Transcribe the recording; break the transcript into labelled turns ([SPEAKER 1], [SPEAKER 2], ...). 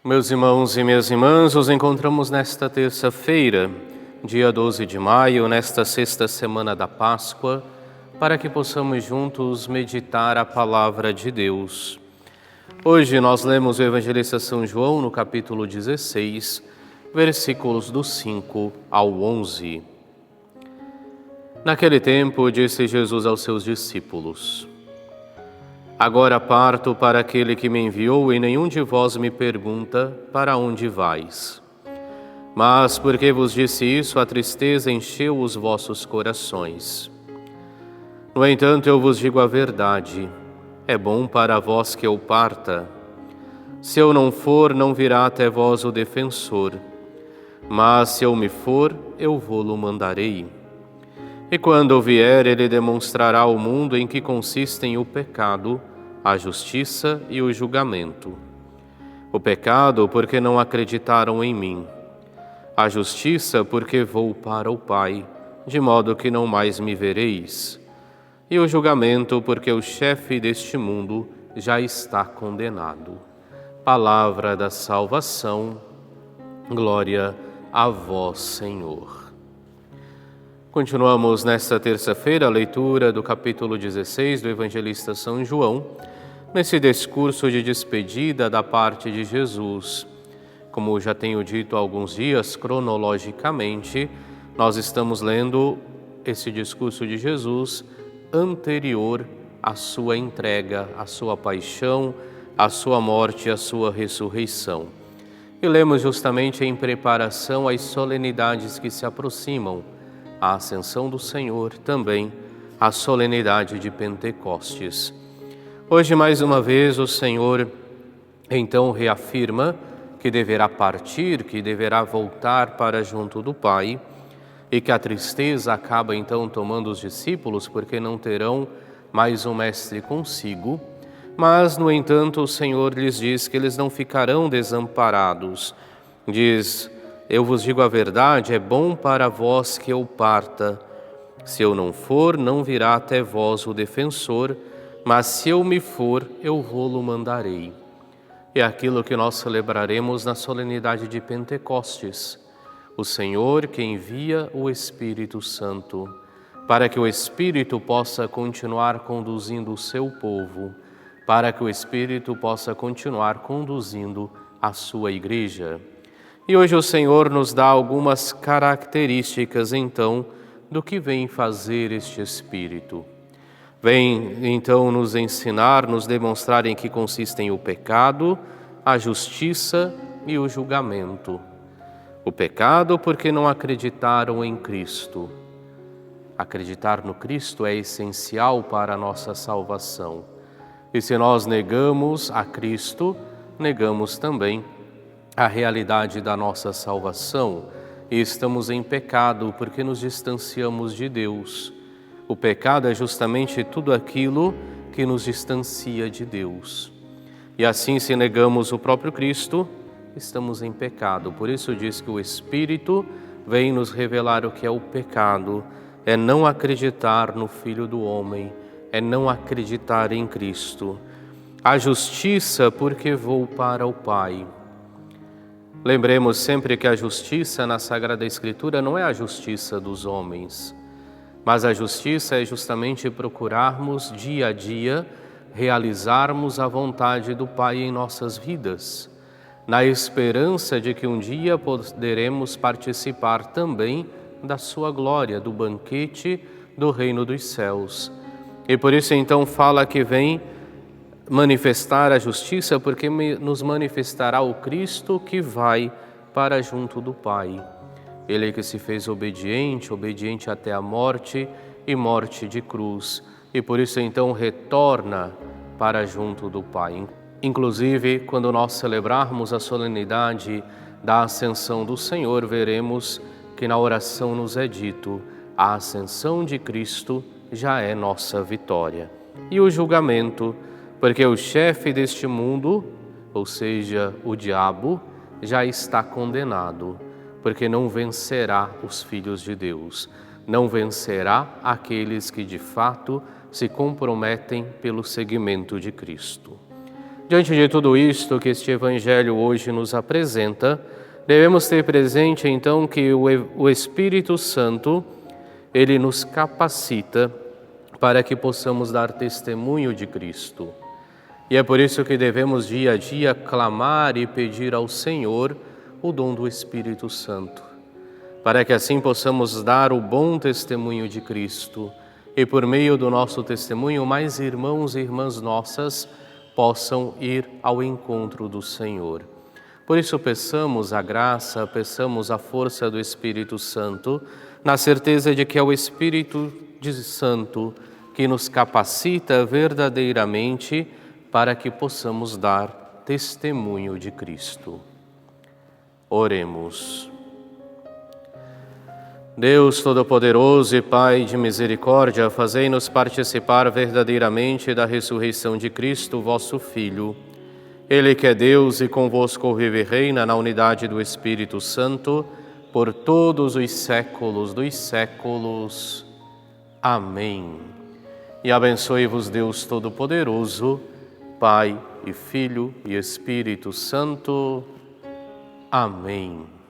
[SPEAKER 1] Meus irmãos e minhas irmãs, nos encontramos nesta terça-feira, dia 12 de maio, nesta sexta semana da Páscoa, para que possamos juntos meditar a palavra de Deus. Hoje nós lemos o Evangelista São João no capítulo 16, versículos do 5 ao 11. Naquele tempo, disse Jesus aos seus discípulos: Agora parto para aquele que me enviou e nenhum de vós me pergunta: para onde vais? Mas porque vos disse isso, a tristeza encheu os vossos corações. No entanto, eu vos digo a verdade: é bom para vós que eu parta. Se eu não for, não virá até vós o defensor. Mas se eu me for, eu vô-lo mandarei. E quando vier, ele demonstrará ao mundo em que consistem o pecado, a justiça e o julgamento. O pecado, porque não acreditaram em mim. A justiça, porque vou para o Pai, de modo que não mais me vereis. E o julgamento, porque o chefe deste mundo já está condenado. Palavra da salvação, glória a vós, Senhor. Continuamos nesta terça-feira a leitura do capítulo 16 do Evangelista São João, nesse discurso de despedida da parte de Jesus. Como já tenho dito há alguns dias, cronologicamente, nós estamos lendo esse discurso de Jesus anterior à sua entrega, à sua paixão, à sua morte e à sua ressurreição. E lemos justamente em preparação às solenidades que se aproximam, a ascensão do Senhor, também a solenidade de Pentecostes. Hoje, mais uma vez, o Senhor então reafirma que deverá partir, que deverá voltar para junto do Pai, e que a tristeza acaba então tomando os discípulos, porque não terão mais um mestre consigo. Mas, no entanto, o Senhor lhes diz que eles não ficarão desamparados. Diz: eu vos digo a verdade, é bom para vós que eu parta. Se eu não for, não virá até vós o defensor, mas se eu me for, eu vô-lo mandarei. É aquilo que nós celebraremos na solenidade de Pentecostes. O Senhor que envia o Espírito Santo, para que o Espírito possa continuar conduzindo o seu povo, para que o Espírito possa continuar conduzindo a sua igreja. E hoje o Senhor nos dá algumas características, então, do que vem fazer este Espírito. Vem, então, nos ensinar, nos demonstrar em que consistem o pecado, a justiça e o julgamento. O pecado, porque não acreditaram em Cristo. Acreditar no Cristo é essencial para a nossa salvação. E se nós negamos a Cristo, negamos também a realidade da nossa salvação, e estamos em pecado porque nos distanciamos de Deus. O pecado é justamente tudo aquilo que nos distancia de Deus. E assim, se negamos o próprio Cristo, estamos em pecado. Por isso diz que o Espírito vem nos revelar o que é o pecado, é não acreditar no Filho do Homem, é não acreditar em Cristo. A justiça, porque vou para o Pai. Lembremos sempre que a justiça na Sagrada Escritura não é a justiça dos homens, mas a justiça é justamente procurarmos dia a dia realizarmos a vontade do Pai em nossas vidas, na esperança de que um dia poderemos participar também da sua glória, do banquete do reino dos céus. E por isso então fala que vem manifestar a justiça, porque nos manifestará o Cristo que vai para junto do Pai. Ele que se fez obediente, obediente até a morte e morte de cruz. E por isso então retorna para junto do Pai. Inclusive, quando nós celebrarmos a solenidade da Ascensão do Senhor, veremos que na oração nos é dito: a ascensão de Cristo já é nossa vitória. E o julgamento, porque o chefe deste mundo, ou seja, o diabo, já está condenado, porque não vencerá os filhos de Deus, não vencerá aqueles que de fato se comprometem pelo seguimento de Cristo. Diante de tudo isto que este Evangelho hoje nos apresenta, devemos ter presente então que o Espírito Santo, ele nos capacita para que possamos dar testemunho de Cristo. E é por isso que devemos dia a dia clamar e pedir ao Senhor o dom do Espírito Santo, para que assim possamos dar o bom testemunho de Cristo e por meio do nosso testemunho mais irmãos e irmãs nossas possam ir ao encontro do Senhor. Por isso peçamos a graça, peçamos a força do Espírito Santo, na certeza de que é o Espírito Santo que nos capacita verdadeiramente para que possamos dar testemunho de Cristo. Oremos. Deus Todo-Poderoso e Pai de misericórdia, fazei-nos participar verdadeiramente da ressurreição de Cristo, vosso Filho. Ele que é Deus e convosco vive e reina na unidade do Espírito Santo, por todos os séculos dos séculos. Amém. E abençoe-vos Deus Todo-Poderoso, Pai e Filho e Espírito Santo. Amém.